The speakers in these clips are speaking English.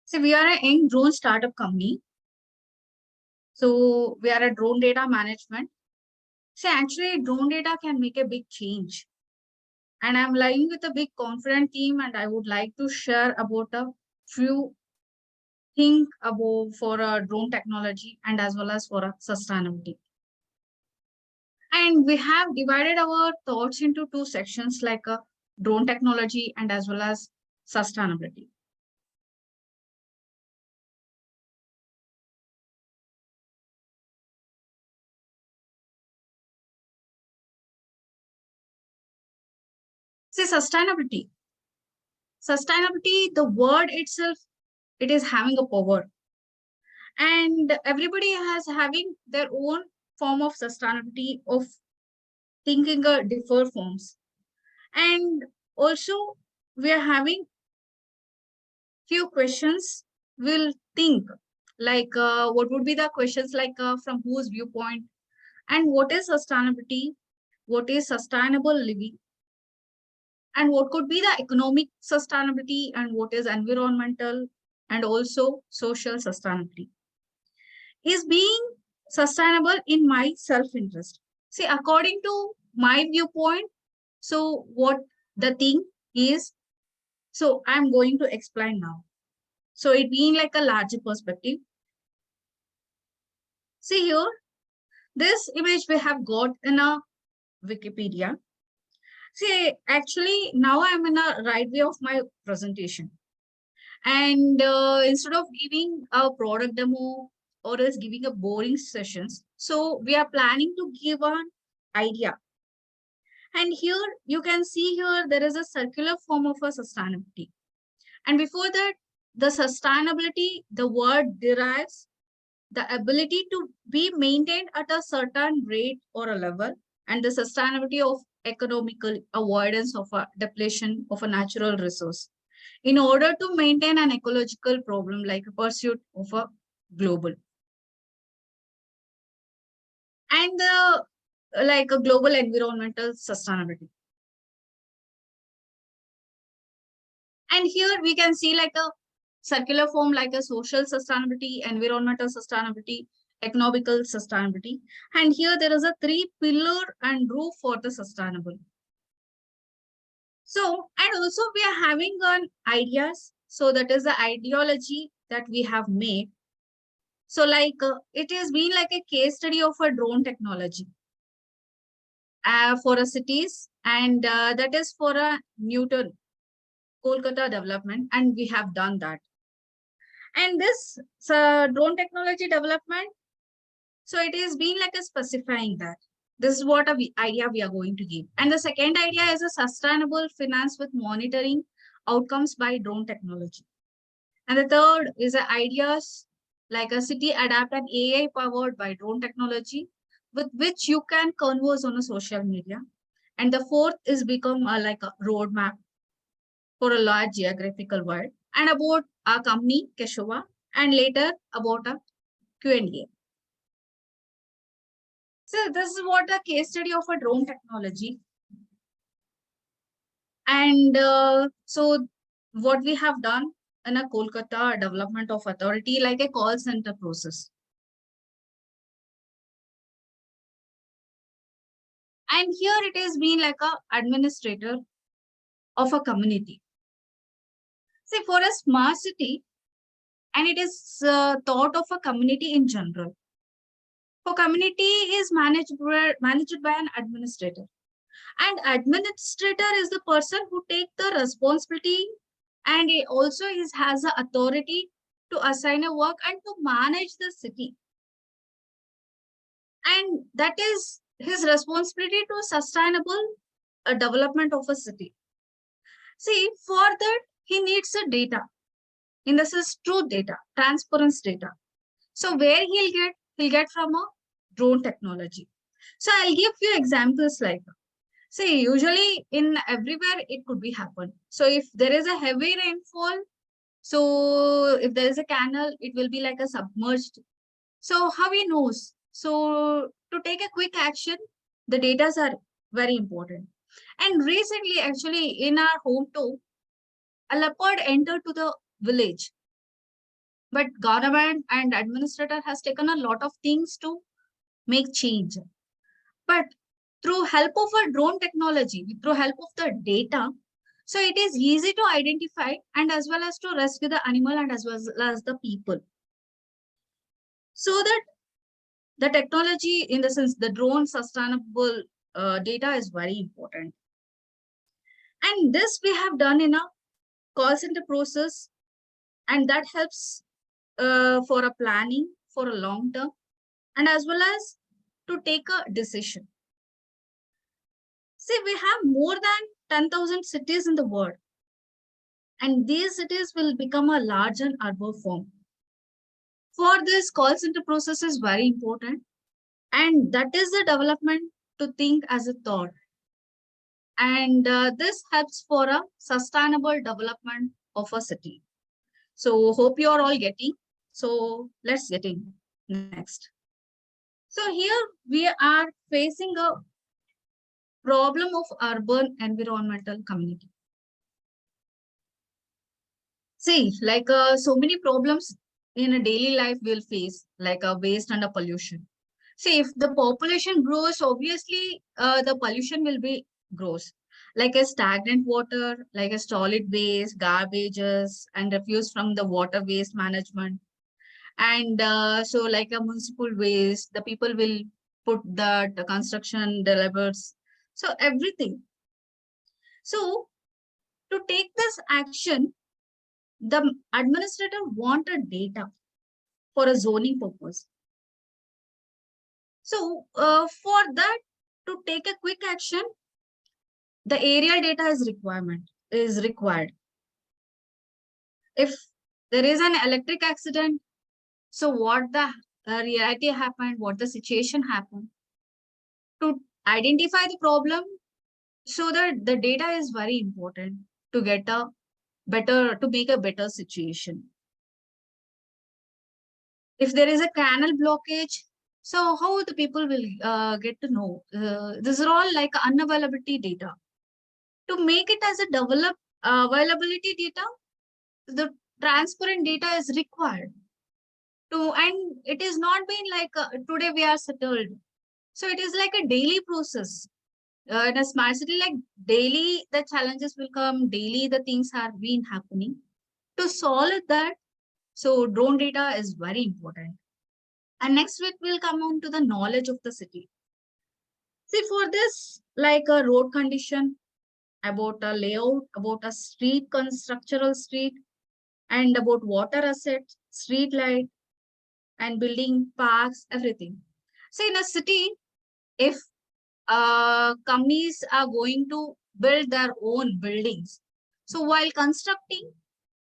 So we are a young drone startup company. So we are a drone data management. So actually drone data can make a big change. And I'm lying with a big confident team and I would like to share about a few things about for a drone technology and as well as for a sustainability. And we have divided our thoughts into two sections like a drone technology and as well as sustainability. See, sustainability. Sustainability, the word itself, it is having a power. And everybody has having their own form of sustainability of thinking different forms. And also, we are having few questions. We'll think like what would be the questions like from whose viewpoint and what is sustainability, what is sustainable living, and what could be the economic sustainability and what is environmental and also social sustainability. Is being sustainable in my self-interest. See, according to my viewpoint, so what the thing is, so I'm going to explain now. So it being like a larger perspective. See here, this image we have got in a Wikipedia. See, actually now I'm in a right way of my presentation. And instead of giving a product demo or else giving a boring sessions, so we are planning to give an idea. And here you can see here there is a circular form of a sustainability. And before that, the sustainability, the word derives the ability to be maintained at a certain rate or a level, and the sustainability of economical avoidance of a depletion of a natural resource in order to maintain an ecological problem like a pursuit of a global and like a global environmental sustainability. And here we can see like a circular form like a social sustainability, environmental sustainability, economical sustainability. And here there is a three pillar and roof for the sustainable. So, and also we are having an ideas. So that is the ideology that we have made. So like it has been like a case study of a drone technology for a cities and that is for a Newton Kolkata development and we have done that. And this drone technology development, so it is been like a specifying that. This is what a idea we are going to give. And the second idea is a sustainable finance with monitoring outcomes by drone technology. And the third is the ideas like a city adapt an AI powered by drone technology with which you can converse on a social media. And the fourth is become like a roadmap for a large geographical world and about our company Kesowa and later about a Q&A. So this is what a case study of a drone technology. And so what we have done in a Kolkata development of authority like a call center process. And here it has been like a administrator of a community. See, for a smart city, and it is thought of a community in general. For community is managed by an administrator. And administrator is the person who takes the responsibility and he also has the authority to assign a work and to manage the city. And that is his responsibility to sustainable development of a city. See, for that, he needs a data. In this is true data, transparency data. So where he'll get from a drone technology. So I'll give you examples like, see, usually in everywhere it could be happen. So if there is a heavy rainfall, so if there is a canal, it will be like a submerged. So how he knows? So to take a quick action, the data are very important. And recently, actually, in our home too, a leopard entered to the village. But government and administrator has taken a lot of things to make change. But through help of a drone technology, through help of the data, so it is easy to identify and as well as to rescue the animal and as well as the people. So that the technology, in the sense, the drone sustainable data is very important. And this we have done in a call center process, and that helps for a planning for a long term and as well as to take a decision. See, we have more than 10,000 cities in the world, and these cities will become a large and urban form. For this, call center process is very important, and that is the development to think as a thought. And this helps for a sustainable development of a city. So hope you are all getting. So let's get in next. So here we are facing a problem of urban environmental community. See, like so many problems in a daily life we'll face, like a waste and a pollution. See, if the population grows, obviously the pollution will be grows. Like a stagnant water, like a solid waste, garbages, and refuse from the water waste management. And so like a municipal waste, the people will put the construction, the labors, so everything. So to take this action, the administrator wanted data for a zoning purpose. So for that, to take a quick action, the aerial data is required. If there is an electric accident, so what the reality happened, what the situation happened, to identify the problem, so that the data is very important to get a better, to make a better situation. If there is a canal blockage, so how the people will get to know? These are all like unavailability data. To make it as a develop availability data, the transparent data is required. And it is not being like today we are settled. So it is like a daily process. In a smart city, like daily the challenges will come, daily the things are been happening. To solve that, so drone data is very important. And next week we'll come on to the knowledge of the city. See, for this, like a road condition, about a layout, about a street, structural street, and about water assets, street light, and building parks, everything. So in a city, if companies are going to build their own buildings, so while constructing,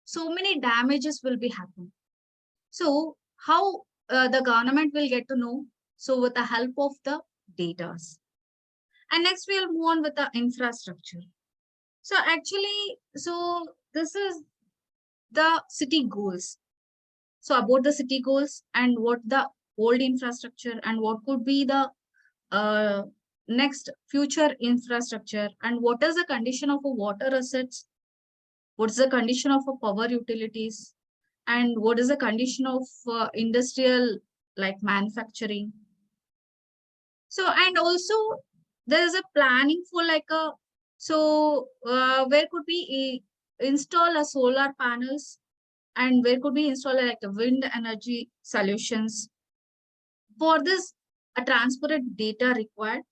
so many damages will be happening. So how the government will get to know? So with the help of the data. And next we'll move on with the infrastructure. So actually, so this is the city goals. So about the city goals and what the old infrastructure and what could be the uh, next future infrastructure, and what is the condition of a water assets, what's the condition of a power utilities, and what is the condition of industrial like manufacturing. So and also there is a planning for like a, so where could we install a solar panels, and where could we install like a wind energy solutions. For this, a transparent data required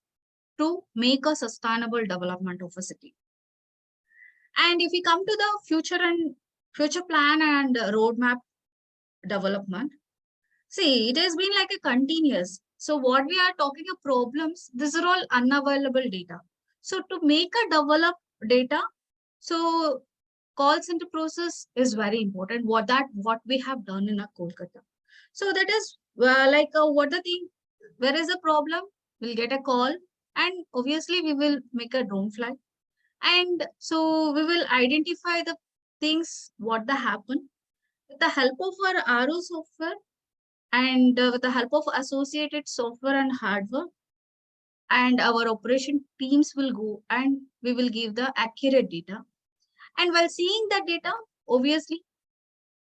to make a sustainable development of a city. And if we come to the future and future plan and roadmap development, see, it has been like a continuous. So what we are talking of problems, these are all unavailable data. So to make a develop data, so call center process is very important. What we have done in a Kolkata. So that is like what the thing, where is the problem? We'll get a call, and obviously we will make a drone flight. And so we will identify the things, what the happen. With the help of our ARU software, and with the help of associated software and hardware, and our operation teams will go and we will give the accurate data. And while seeing that data, obviously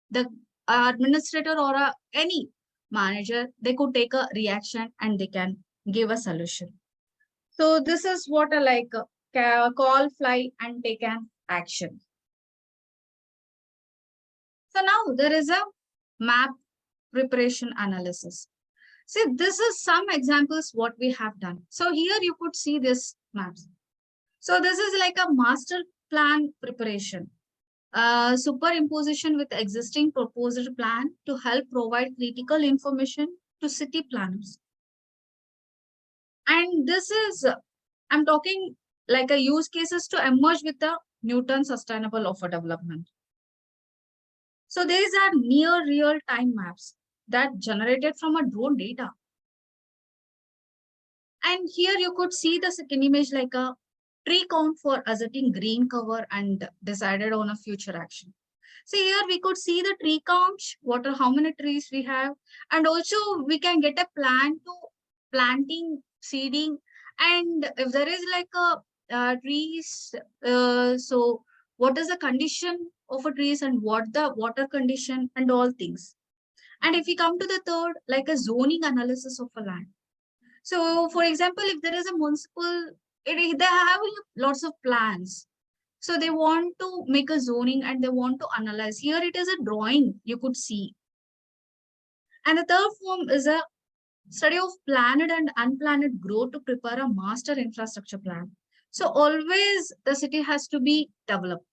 the administrator or any manager, they could take a reaction and they can give a solution. So this is what I like call, fly, and take an action. So now there is a map preparation analysis. See, this is some examples what we have done. So here you could see this maps. So this is like a master plan preparation, superimposition with existing proposed plan to help provide critical information to city planners. And this is, I'm talking like a use cases to emerge with the Newton sustainable offer development. So these are near real time maps that generated from a drone data. And here you could see the second image like a tree count for asserting green cover and decided on a future action. So here we could see the tree count, what are how many trees we have, and also we can get a plan to planting, seeding, and if there is like a trees, so what is the condition of a trees and what the water condition and all things. And if we come to the third, like a zoning analysis of a land. So, for example, if there is a municipal, they have lots of plans. So they want to make a zoning and they want to analyze. Here it is a drawing you could see. And the third form is a study of planned and unplanned growth to prepare a master infrastructure plan. So always the city has to be developed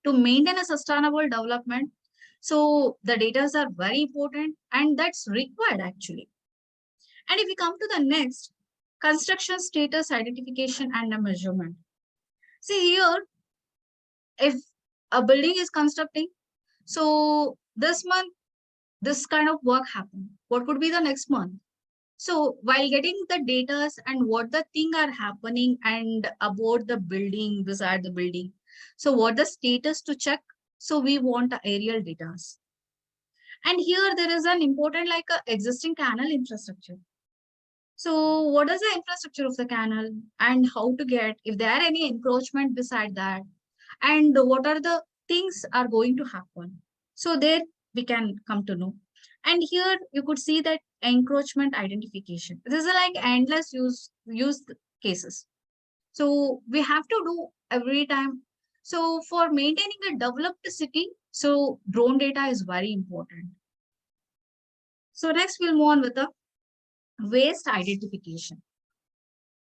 to maintain a sustainable development. So the data are very important and that's required actually. And if we come to the next, construction status identification and a measurement. See here, if a building is constructing, so this month, this kind of work happened. What could be the next month? So while getting the data and what the thing are happening and about the building, beside the building. So what the status to check? So we want the aerial data. And here there is an important like a existing canal infrastructure. So what is the infrastructure of the canal and how to get, if there are any encroachment beside that, and what are the things are going to happen. So there we can come to know. And here you could see that encroachment identification. This is like endless use cases. So we have to do every time. So for maintaining a developed city, so drone data is very important. So next we'll move on with the waste identification.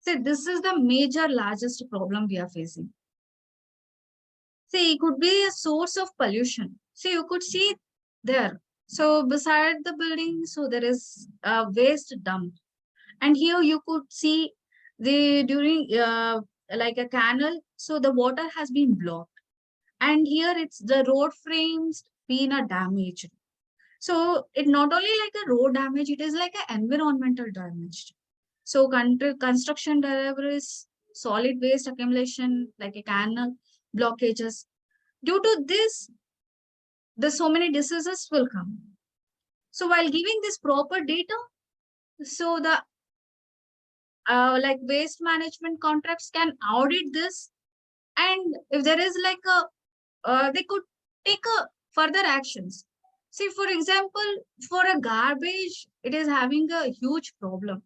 So this is the major largest problem we are facing. See, it could be a source of pollution. So you could see there. So beside the building, so there is a waste dump. And here you could see the during like a canal. So the water has been blocked. And here it's the road frames been a damaged. So it not only like a road damage, it is like an environmental damage. So construction debris, solid waste accumulation, like a canal blockages. Due to this, the so many diseases will come. So while giving this proper data, so the like waste management contracts can audit this, and if there is like a they could take a further actions. See, for example, for a garbage, it is having a huge problem.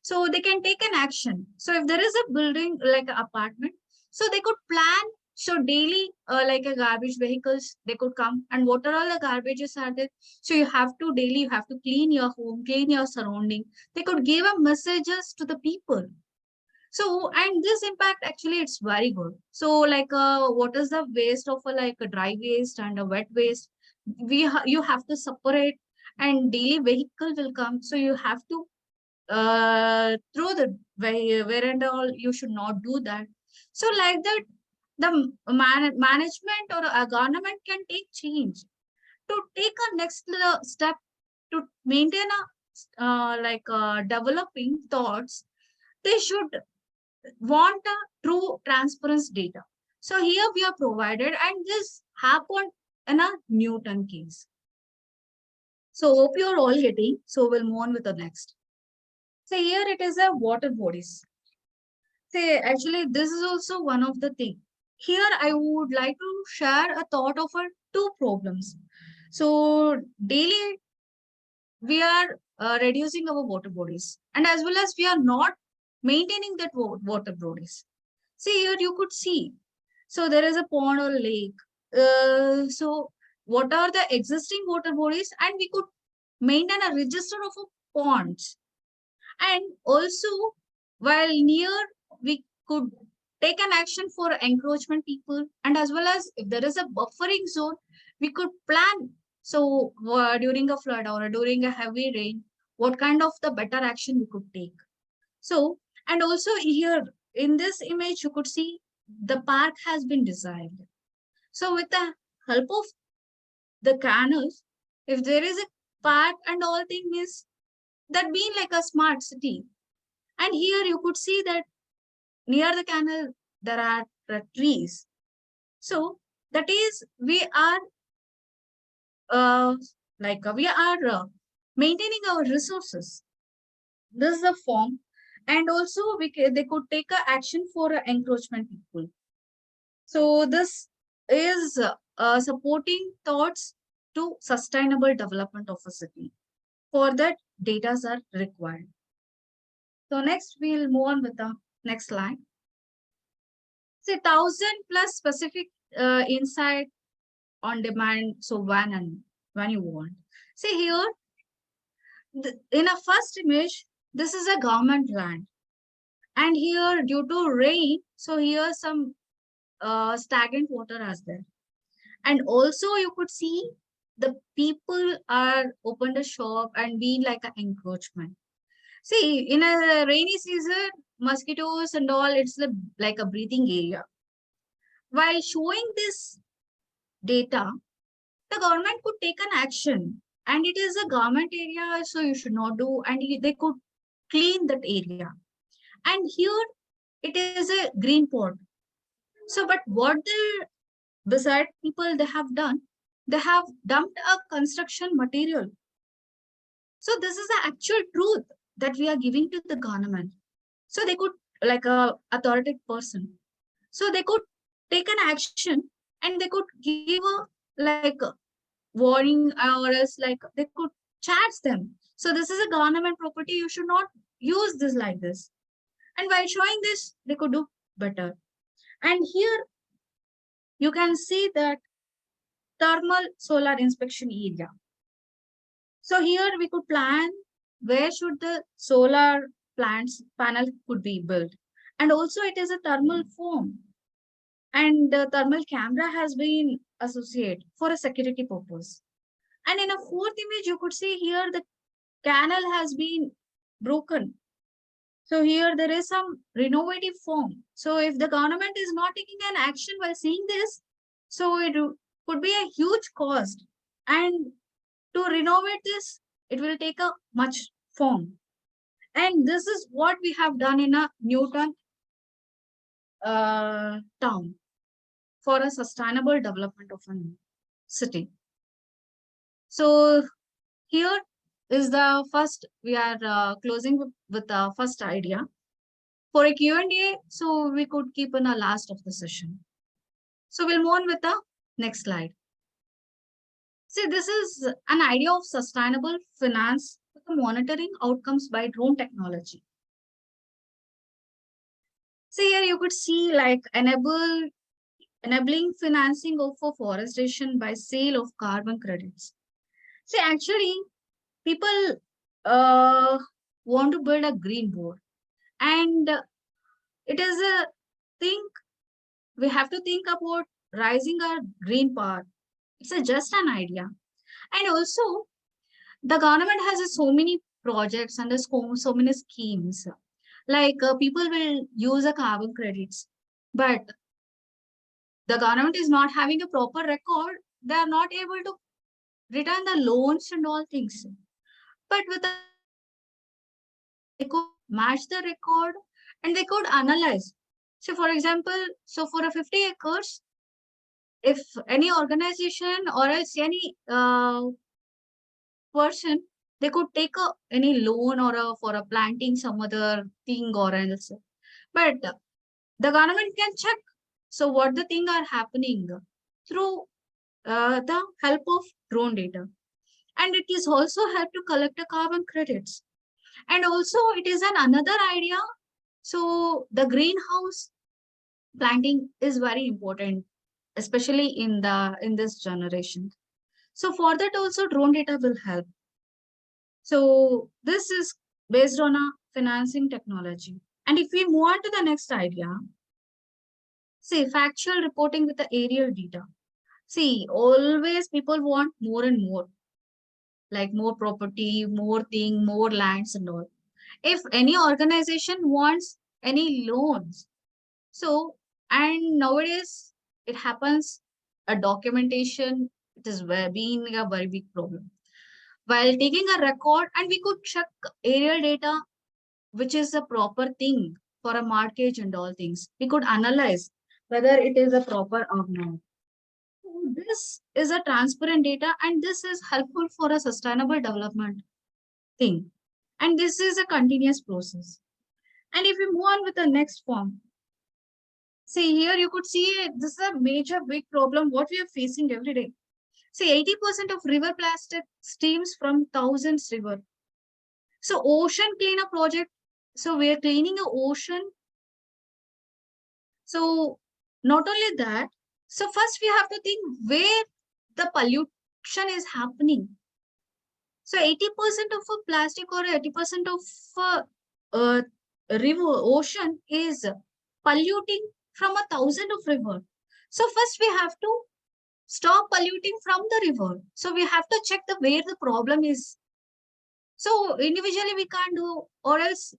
So they can take an action. So if there is a building like an apartment, so they could plan. So daily, like a garbage vehicles, they could come and what are all the garbages are there. So you have to daily, you have to clean your home, clean your surrounding. They could give a messages to the people. So, and this impact actually it's very good. So like what is the waste of a like a dry waste and a wet waste? You have to separate and daily vehicle will come. So you have to through the where and all you should not do that. So like that, the management or a government can take change to take a next step to maintain a developing thoughts. They should want a true transparency data. So here we are provided and this happened in a Newton case. So hope you're all getting. So we'll move on with the next. So here it is a water bodies. Say actually this is also one of the thing. Here I would like to share a thought of a two problems. So daily we are reducing our water bodies, and as well as we are not maintaining that water bodies. See here, you could see. So there is a pond or lake. So what are the existing water bodies, and we could maintain a register of ponds. And also, while near, we could take an action for encroachment people, and as well as if there is a buffering zone, we could plan. So during a flood or during a heavy rain, what kind of the better action we could take. So, and also here in this image, you could see the park has been designed. So with the help of the canals, if there is a park and all thing is that being like a smart city. And here you could see that near the canal, there are trees. So that is, we are uh, we are maintaining our resources. This is the form. And also they could take a action for encroachment people. So this is supporting thoughts to sustainable development of a city. For that, data are required. So next, we'll move on with the next slide. Say 1,000+ specific insight on demand. So when you want. See here, in a first image, this is a government land. And here, due to rain, so here some stagnant water is there. And also you could see the people are opened a shop and being like an encroachment. See, in a rainy season, mosquitoes and all, it's like a breathing area. While showing this data, the government could take an action, and it is a government area, so you should not do, and they could clean that area. And here it is a green port. So, but what the beside people they have done, they have dumped a construction material. So this is the actual truth that we are giving to the government. So they could, like a authoritative person, so they could take an action, and they could give a like a warning, or else like they could charge them. So this is a government property, you should not use this like this. And by showing this, they could do better. And here you can see that thermal solar inspection area. So here we could plan where should the solar plants panel could be built. And also it is a thermal form, and the thermal camera has been associated for a security purpose. And in a fourth image, you could see here the canal has been broken. So here there is some renovative form. So if the government is not taking an action while seeing this, so it could be a huge cost. And to renovate this, it will take a much form. And this is what we have done in a Newton town for a sustainable development of a city. So here is the first, we are closing with the first idea. For a Q&A, so we could keep in the last of the session. So we'll move on with the next slide. See, this is an idea of sustainable finance with the monitoring outcomes by drone technology. See here, you could see like enabling financing of forestation by sale of carbon credits. See, actually, people want to build a green board, and it is a thing we have to think about rising our green power. It's just an idea. And also, the government has so many projects and so many schemes. Like people will use a carbon credits, but the government is not having a proper record. They are not able to return the loans and all things. But with the they could match the record, and they could analyze. So, for example, so for a 50 acres, if any organization or else any person, they could take any loan or for a planting some other thing or else. But the government can check. So what the thing are happening through the help of drone data. And it is also help to collect the carbon credits. And also it is another idea. So the greenhouse planting is very important, especially in this generation. So for that also drone data will help. So this is based on a financing technology. And if we move on to the next idea, see factual reporting with the aerial data. See, always people want more and more, like more property, more thing, more lands and all. If any organization wants any loans, so and nowadays it happens a documentation, it is being a very big problem. While taking a record, and we could check aerial data, which is a proper thing for a mortgage and all things. We could analyze whether it is a proper or not. So this is a transparent data, and this is helpful for a sustainable development thing. And this is a continuous process. And if we move on with the next form, see here you could see this is a major big problem what we are facing every day. See, 80% of river plastic steams from thousands river. So ocean cleanup project. So we are cleaning the ocean. So not only that, so first we have to think where the pollution is happening. So 80% of a plastic or 80% of uh, river ocean is polluting from a thousand of river. So first we have to stop polluting from the river. So we have to check the where the problem is. So individually we can't do, or else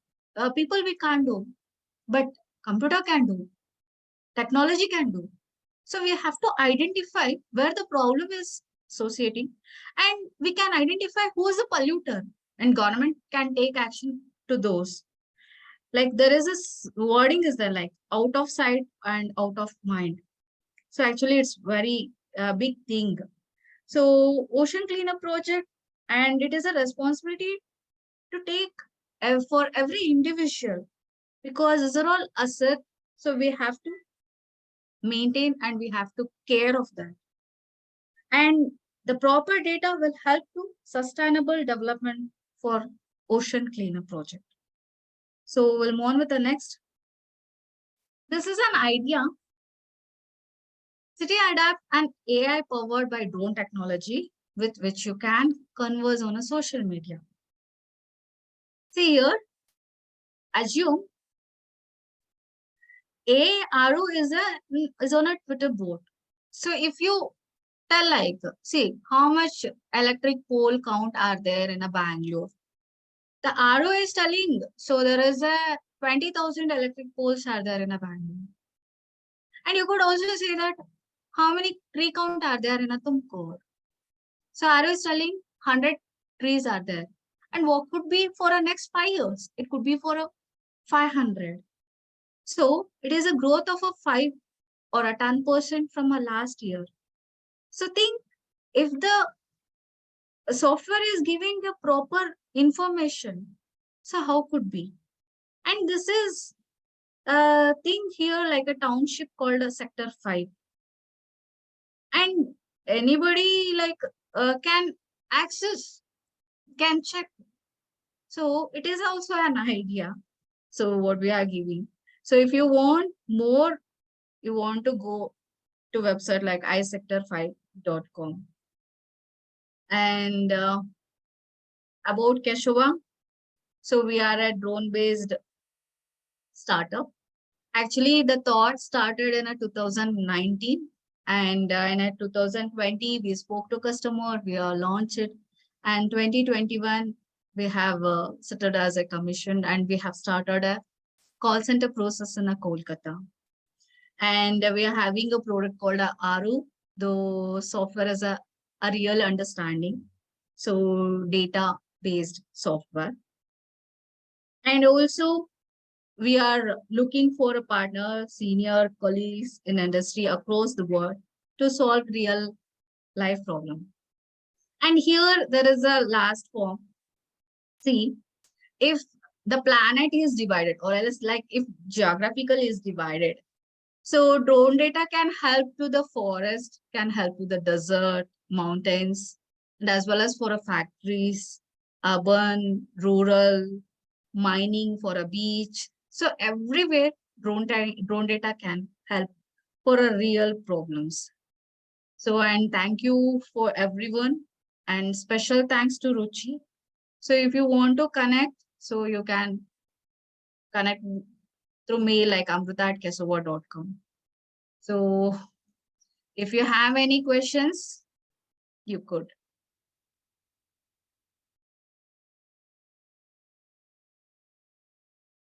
people we can't do, but computer can do, technology can do. So we have to identify where the problem is associating, and we can identify who is the polluter, and government can take action to those. Like there is this wording is there like out of sight and out of mind. So actually it's very big thing. So ocean cleanup project, and it is a responsibility to take for every individual, because these are all asset. So we have to maintain and we have to care of that. And the proper data will help to sustainable development for ocean cleanup project. So we'll move on with the next. This is an idea. City Adapt, an AI powered by drone technology with which you can converse on a social media. See here, assume ARU is on a Twitter board. So if you tell like, see how much electric pole count are there in a Bangalore. The RO is telling, so there is a 20,000 electric poles are there in a Bangalore. And you could also say that how many tree count are there in a Tumkur. So RO is telling 100 trees are there. And what could be for a next 5 years? It could be for a 500. So it is a growth of a 5 or a 10% from a last year. So think if the software is giving the proper information, so how could be? And this is a thing here like a township called a sector 5. And anybody like can access, can check. So it is also an idea. So what we are giving. So if you want more, you want to go to website like isector5.com. And about Kesowa, so we are a drone-based startup. Actually, the thought started in a 2019, and in a 2020 we spoke to customer, we launched it, and 2021 we have started as a commission, and we have started a call center process in a Kolkata, and we are having a product called a ARU. The software is a real understanding, so data based software, and also we are looking for a partner, senior colleagues in industry across the world to solve real life problem. And here there is a last form. See, if the planet is divided, or else like if geographical is divided, So drone data can help to the forest, can help to the desert, mountains, and as well as for a factories, urban, rural, mining for a beach. So everywhere drone data can help for a real problems. So, and thank you for everyone, and special thanks to Ruchi. So if you want to connect, so you can connect through mail like amrutha@kesowa.com. So if you have any questions, you could.